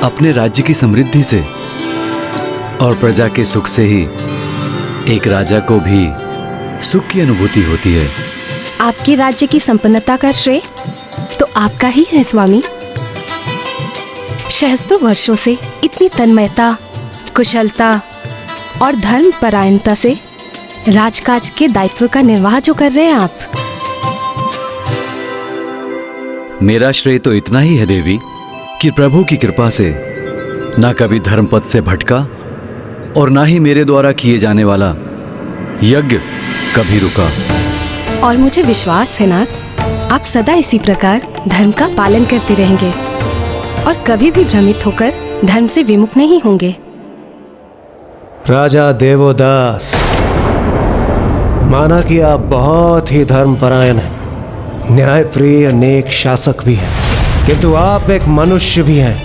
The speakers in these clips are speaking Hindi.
अपने राज्य की समृद्धि से और प्रजा के सुख से ही एक राजा को भी सुख की अनुभूति होती है। आपके राज्य की संपन्नता का श्रेय तो आपका ही है स्वामी। सहस्त्रों वर्षों से इतनी तन्मयता, कुशलता और धर्म परायणता से राजकाज के दायित्व का निर्वाह जो कर रहे हैं आप। मेरा श्रेय तो इतना ही है देवी कि प्रभु की कृपा से ना कभी धर्मपथ से भटका और ना ही मेरे द्वारा किए जाने वाला यज्ञ कभी रुका। और मुझे विश्वास है नाथ, आप सदा इसी प्रकार धर्म का पालन करते रहेंगे और कभी भी भ्रमित होकर धर्म से विमुख नहीं होंगे। राजा देवोदास, माना कि आप बहुत ही धर्मपरायण हैं, न्यायप्रिय नेक शासक भी हैं, किंतु आप एक मनुष्य भी हैं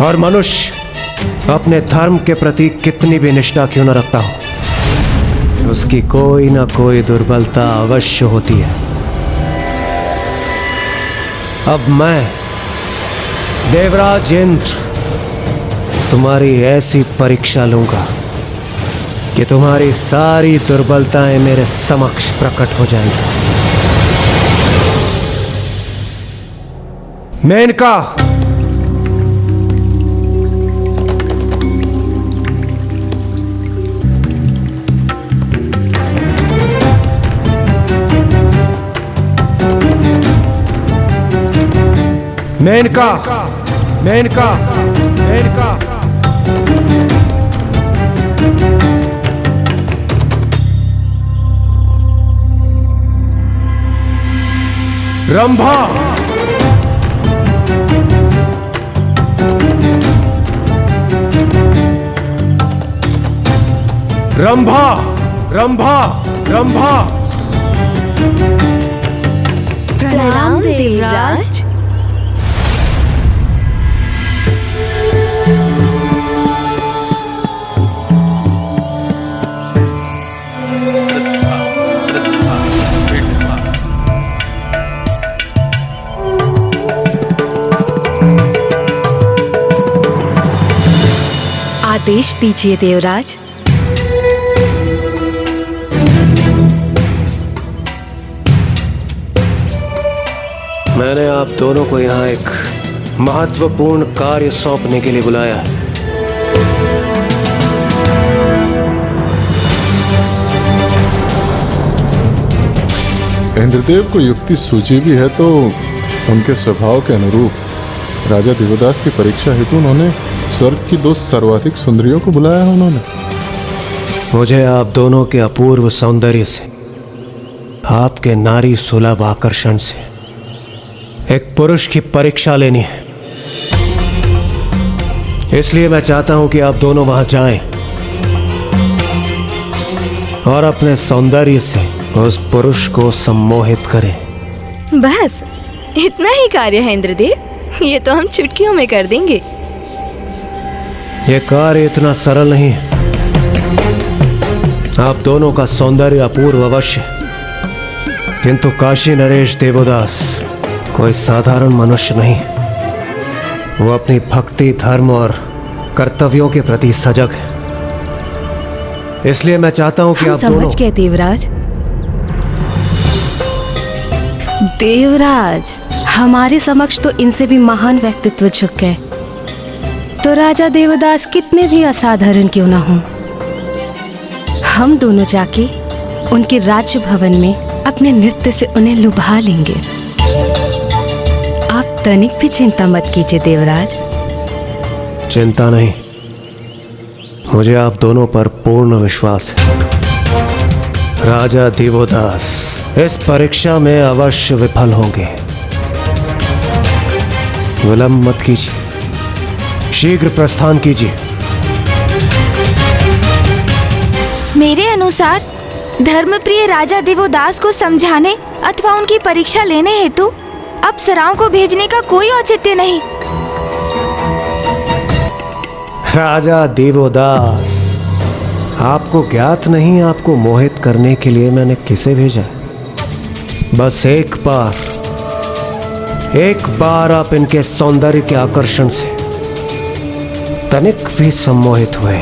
और मनुष्य अपने धर्म के प्रति कितनी भी निष्ठा क्यों न रखता हो, उसकी कोई ना कोई दुर्बलता अवश्य होती है। अब मैं देवराज इंद्र तुम्हारी ऐसी परीक्षा लूंगा कि तुम्हारी सारी दुर्बलताएं मेरे समक्ष प्रकट हो जाएंगी। मेनका, मेनका, मेनका, मेनका, रंभा, रंभा, रंभा, रंभा। प्रणाम देवराज। आदेश दीजिए देवराज। मैंने आप दोनों को यहाँ एक महत्वपूर्ण कार्य सौंपने के लिए बुलाया है। इंद्रदेव को युक्ति सूझी भी है तो उनके स्वभाव के अनुरूप राजा देवदास की परीक्षा हेतु उन्होंने स्वर्ग की 2 सर्वाधिक सुंदरियों को बुलाया है। उन्होंने मुझे आप दोनों के अपूर्व सौंदर्य से, आपके नारी सुलभ आकर्षण से एक पुरुष की परीक्षा लेनी है। इसलिए मैं चाहता हूं कि आप दोनों वहां जाएं और अपने सौंदर्य से उस पुरुष को सम्मोहित करें। बस इतना ही कार्य है इंद्रदेव, ये तो हम चुटकियों में कर देंगे। यह कार्य इतना सरल नहीं है। आप दोनों का सौंदर्य अपूर्व अवश्य, किंतु काशी नरेश देवोदास कोई साधारण मनुष्य नहीं। वो अपनी भक्ति, धर्म और कर्तव्यों के प्रति सजग है। इसलिए मैं चाहता हूं कि हम आप दोनों समझ गए देवराज। देवराज, हमारे समक्ष तो इनसे भी महान व्यक्तित्व झुक गए, तो राजा देवदास कितने भी असाधारण क्यों ना हो, हम दोनों जाके उनके राज्य भवन में अपने नृत्य से उन्हें लुभा लेंगे। आप तनिक भी चिंता मत कीजिए देवराज। चिंता नहीं, मुझे आप दोनों पर पूर्ण विश्वास है। राजा देवोदास इस परीक्षा में अवश्य विफल होंगे। विलंब मत कीजिए, शीघ्र प्रस्थान कीजिए। मेरे अनुसार धर्मप्रिय राजा देवोदास को समझाने अथवा उनकी परीक्षा लेने हेतु अप्सराओं को भेजने का कोई औचित्य नहीं। राजा देवोदास, आपको ज्ञात नहीं आपको मोहित करने के लिए मैंने किसे भेजा? बस एक बार आप इनके सौंदर्य के आकर्षण से तनिक भी सम्मोहित हुए,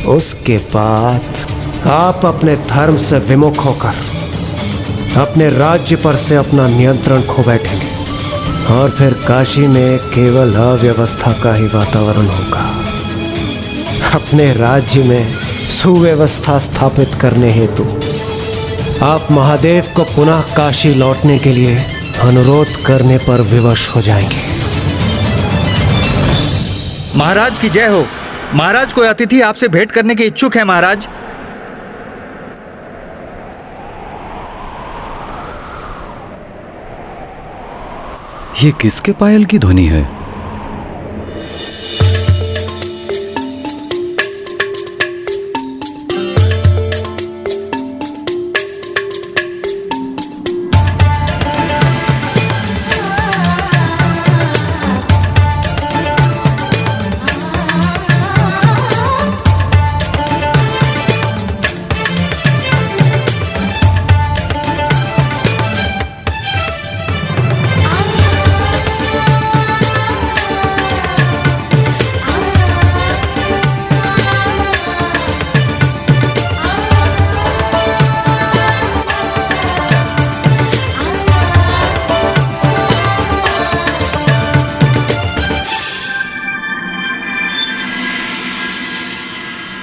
उसके बाद आप अपने धर्म से विमुख होकर अपने राज्य पर से अपना नियंत्रण खो बैठेंगे और फिर काशी में केवल अव्यवस्था का ही वातावरण होगा। अपने राज्य में सुव्यवस्था स्थापित करने हेतु आप महादेव को पुनः काशी लौटने के लिए अनुरोध करने पर विवश हो जाएंगे। महाराज की जय हो। महाराज, कोई अतिथि आपसे भेंट करने के इच्छुक है महाराज। ये किसके पायल की ध्वनि है?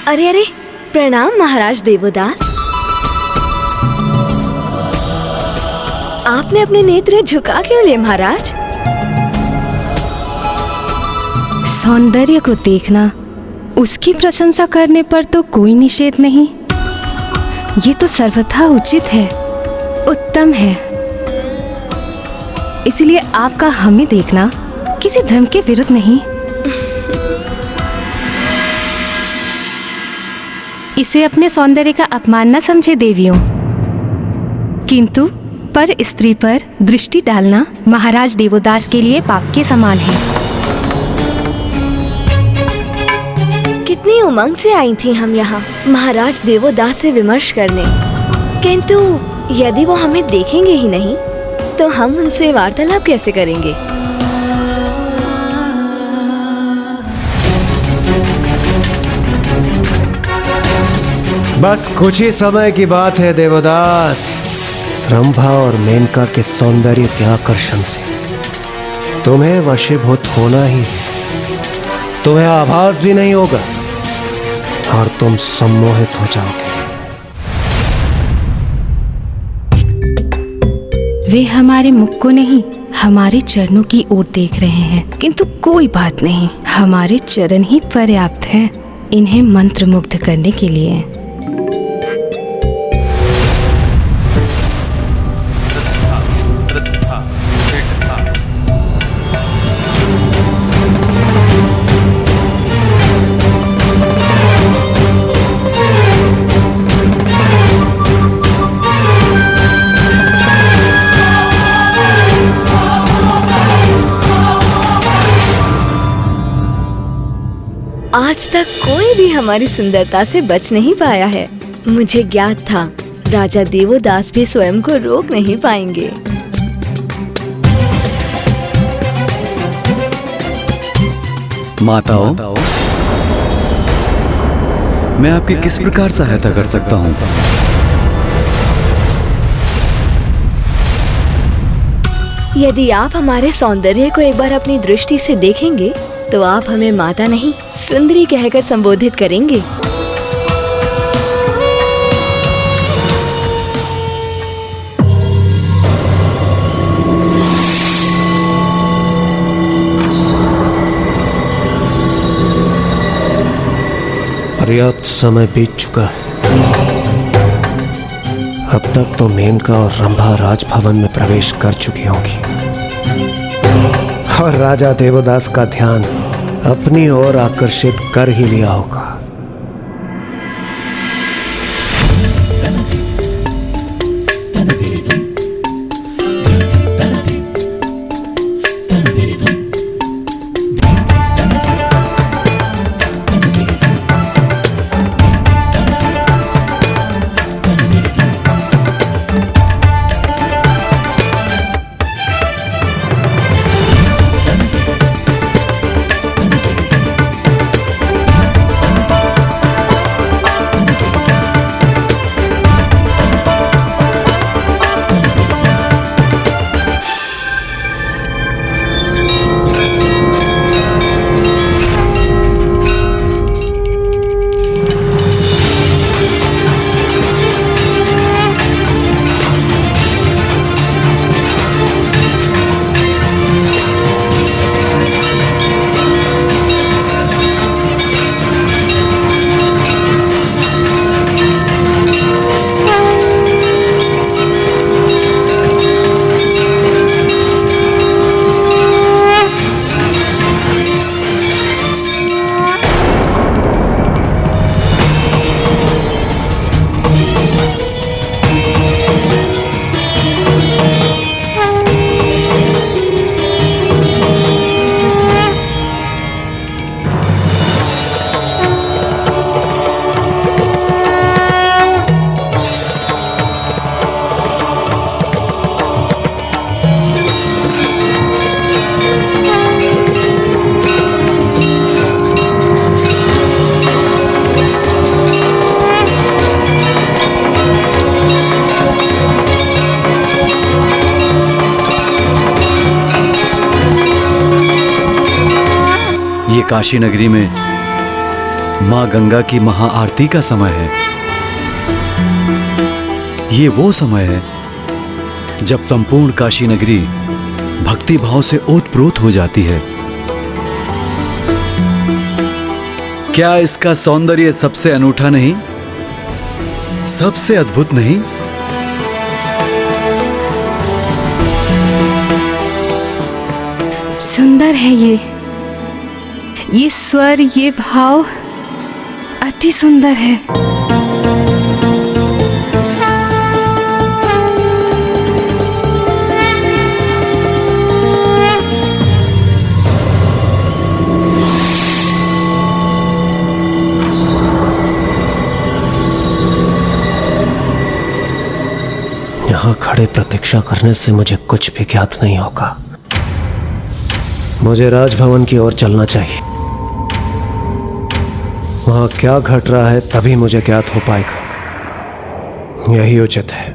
अरे अरे, प्रणाम महाराज देवोदास। आपने अपने नेत्र झुका क्यों लिए महाराज? सौंदर्य को देखना, उसकी प्रशंसा करने पर तो कोई निषेध नहीं। ये तो सर्वथा उचित है, उत्तम है। इसलिए आपका हमें देखना किसी धर्म के विरुद्ध नहीं। इसे अपने सौंदर्य का अपमान न समझे देवियों, किंतु पर स्त्री पर दृष्टि डालना महाराज देवोदास के लिए पाप के समान है। कितनी उमंग से आई थी हम यहाँ महाराज देवोदास से विमर्श करने, किंतु यदि वो हमें देखेंगे ही नहीं तो हम उनसे वार्तालाप कैसे करेंगे? बस कुछ ही समय की बात है देवदास। रंभा और मेनका के सौंदर्य के आकर्षण से तुम्हें वशीभूत होना ही है। तुम्हें आभास भी नहीं होगा और तुम सम्मोहित हो जाओगे। वे हमारे मुख को नहीं, हमारे चरणों की ओर देख रहे हैं, किंतु कोई बात नहीं, हमारे चरण ही पर्याप्त हैं इन्हें मंत्रमुग्ध करने के लिए। आज तक कोई भी हमारी सुंदरता से बच नहीं पाया है। मुझे ज्ञात था राजा देवोदास भी स्वयं को रोक नहीं पाएंगे। माताओं, मैं आपकी किस प्रकार सहायता कर सकता हूँ? यदि आप हमारे सौंदर्य को एक बार अपनी दृष्टि से देखेंगे तो आप हमें माता नहीं सुंदरी कहकर संबोधित करेंगे। पर्याप्त समय बीत चुका है। अब तक तो मेनका और रंभा राजभवन में प्रवेश कर चुकी होंगी और राजा देवोदास का ध्यान अपनी ओर आकर्षित कर ही लिया होगा। काशी नगरी में माँ गंगा की महाआरती का समय है। ये वो समय है जब संपूर्ण काशी नगरी भक्ति भाव से ओतप्रोत हो जाती है। क्या इसका सौंदर्य सबसे अनूठा नहीं, सबसे अद्भुत नहीं? सुंदर है ये स्वर, ये भाव अति सुंदर है। यहाँ खड़े प्रतीक्षा करने से मुझे कुछ भी ज्ञात नहीं होगा। मुझे राजभवन की ओर चलना चाहिए। वहां क्या घट रहा है तभी मुझे ज्ञात हो पाएगा। यही उचित है।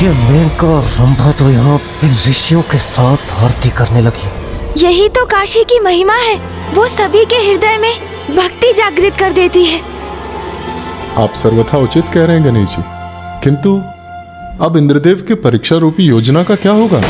ये मेनका और रंभा तो यहाँ इन ऋषियों के साथ आरती करने लगी। यही तो काशी की महिमा है, वो सभी के हृदय में भक्ति जागृत कर देती है। आप सर्वथा उचित कह रहे हैं गणेश जी, किंतु अब इंद्रदेव के परीक्षा रूपी योजना का क्या होगा?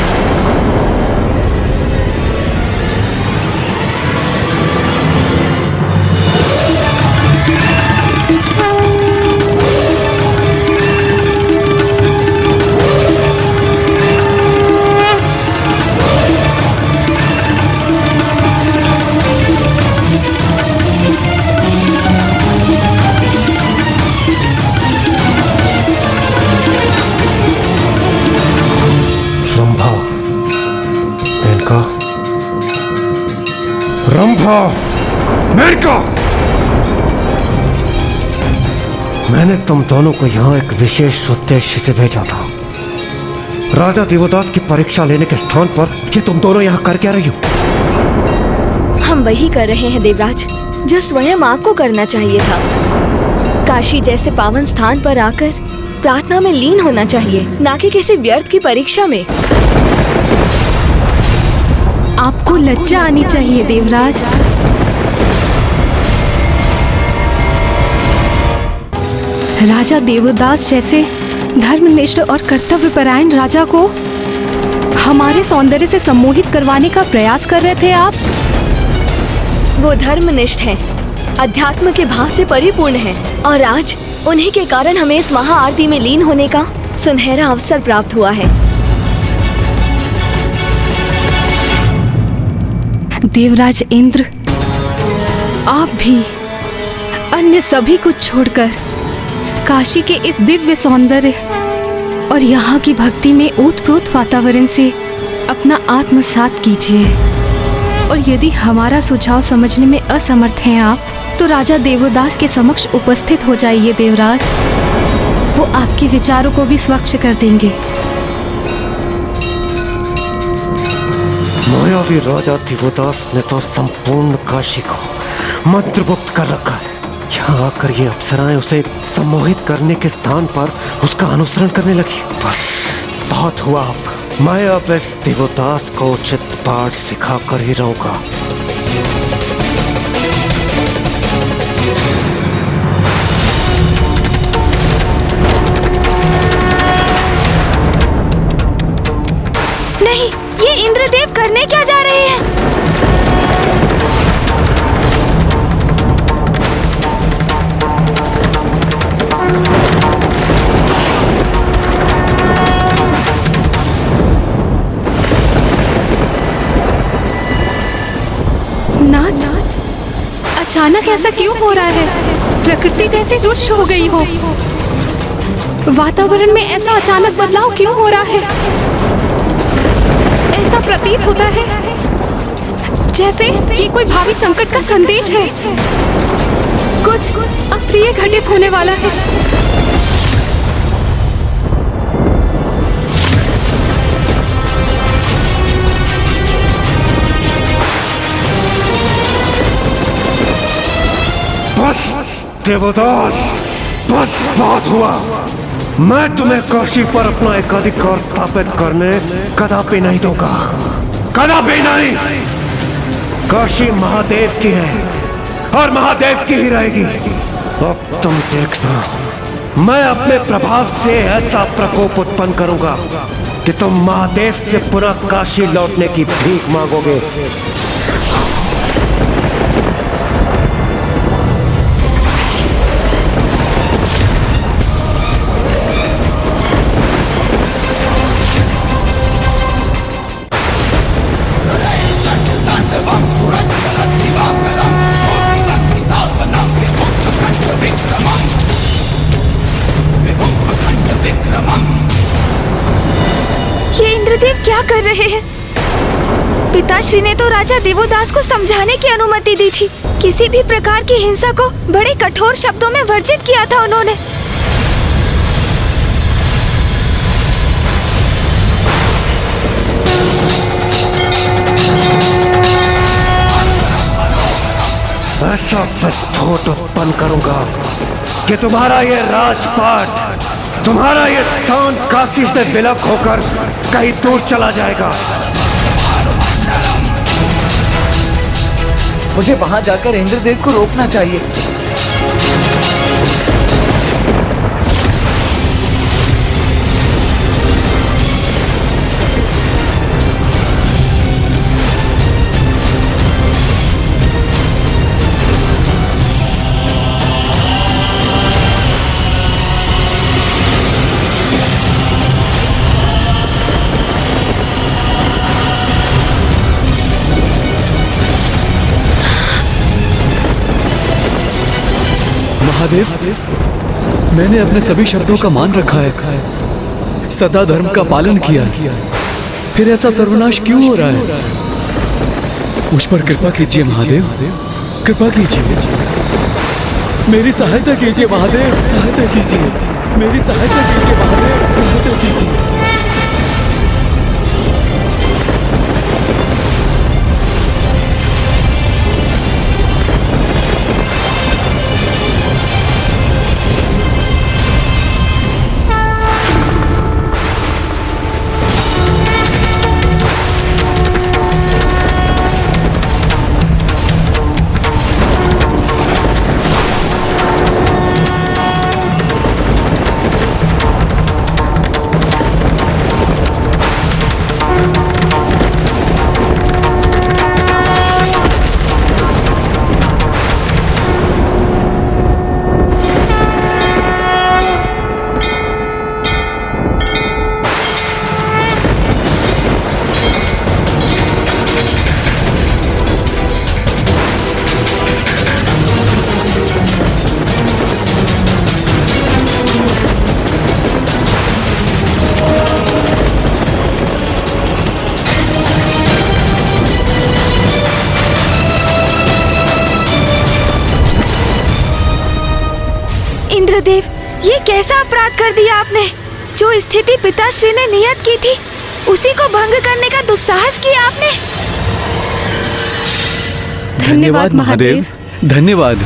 रंभा, मेनका, मैंने तुम दोनों को यहाँ एक विशेष उद्देश्य से भेजा था। राजा देवदास की परीक्षा लेने के स्थान पर ये तुम दोनों यहाँ कर क्या रही हो? हम वही कर रहे हैं देवराज जो स्वयं आपको करना चाहिए था। काशी जैसे पावन स्थान पर आकर प्रार्थना में लीन होना चाहिए, ना कि किसी व्यर्थ की परीक्षा में। आपको लज्जा आनी चाहिए देवराज। राजा देवदास जैसे धर्मनिष्ठ और कर्तव्यपरायण राजा को हमारे सौंदर्य से सम्मोहित करवाने का प्रयास कर रहे थे आप। वो धर्मनिष्ठ हैं, अध्यात्म के भाव से परिपूर्ण हैं, और आज उन्हीं के कारण हमें इस महाआरती में लीन होने का सुनहरा अवसर प्राप्त हुआ है। देवराज इंद्र, आप भी अन्य सभी कुछ छोड़कर काशी के इस दिव्य सौंदर्य और यहाँ की भक्ति में ओतप्रोत वातावरण से अपना आत्मसात कीजिए। और यदि हमारा सुझाव समझने में असमर्थ हैं आप, तो राजा देवदास के समक्ष उपस्थित हो जाइए देवराज। वो आपके विचारों को भी स्वच्छ कर देंगे। मायावी राजा देवदास ने तो संपूर्ण काशी को मंत्रमुग्ध कर रखा है। यहाँ आकर ये अप्सराएं उसे सम्मोहित करने के स्थान पर उसका अनुसरण करने लगी। बस बहुत हुआ। अब मैं अब इस देवदास को उचित पाठ सिखा कर ही रहूंगा। नहीं, ये इंद्रदेव करने क्या जा रहे हैं? नाथ, अचानक ऐसा क्यों हो रहा है? प्रकृति जैसे रुष्ट हो गई हो। वातावरण में ऐसा अचानक बदलाव क्यों हो रहा है? ऐसा प्रतीत होता है जैसे ये कोई भावी संकट का संदेश है। कुछ अप्रिय घटित होने वाला है। देवदास, बस बात हुआ। मैं तुम्हें काशी पर अपना एकाधिकार स्थापित करने कदापि नहीं दूंगा, कदापि नहीं। काशी महादेव की है और महादेव की ही रहेगी। अब तुम देखना, मैं अपने प्रभाव से ऐसा प्रकोप उत्पन्न करूंगा कि तुम महादेव से पुनः काशी लौटने की भीख मांगोगे। क्या कर रहे हैं? पिताश्री ने तो राजा देवोदास को समझाने की अनुमति दी थी। किसी भी प्रकार की हिंसा को बड़े कठोर शब्दों में वर्जित किया था उन्होंने। ऐसा विस्फोट उत्पन्न करूंगा कि तुम्हारा ये राजपाट, तुम्हारा ये स्थान काशी से विलग होकर कहीं दूर चला जाएगा। मुझे वहां जाकर इंद्रदेव को रोकना चाहिए। महादेव, मैंने अपने सभी शब्दों का मान रखा है, सदा धर्म का पालन किया, फिर ऐसा सर्वनाश क्यों हो रहा है? मुझ पर कृपा कीजिए महादेव, कृपा कीजिए, मेरी सहायता कीजिए महादेव, सहायता कीजिए, मेरी सहायता कीजिए महादेव, सहायता कीजिए। इंद्रदेव, ये कैसा अपराध कर दिया आपने? जो स्थिति पिताश्री ने नियत की थी, उसी को भंग करने का दुस्साहस किया आपने। धन्यवाद महादेव, धन्यवाद।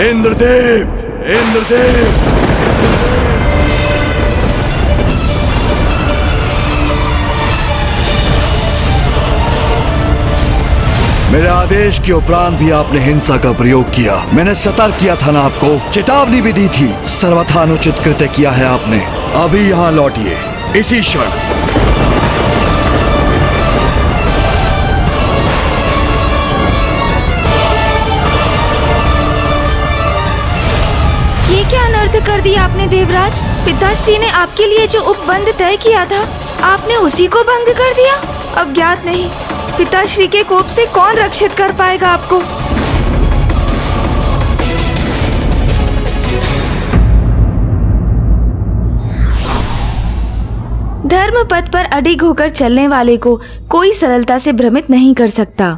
इंद्रदेव, इंद्रदेव, मेरे आदेश के उपरांत भी आपने हिंसा का प्रयोग किया। मैंने सतर्क किया था ना, आपको चेतावनी भी दी थी। सर्वथा अनुचित कृत्य किया है आपने। अभी यहाँ लौटिए, इसी क्षण। ये क्या अनर्थ कर दिया आपने देवराज? पिताश्री ने आपके लिए जो उपबंध तय किया था, आपने उसी को भंग कर दिया। अब ज्ञात नहीं पिताश्री के कोप से कौन रक्षित कर पाएगा आपको। धर्म पथ पर अडिग होकर चलने वाले को कोई सरलता से भ्रमित नहीं कर सकता।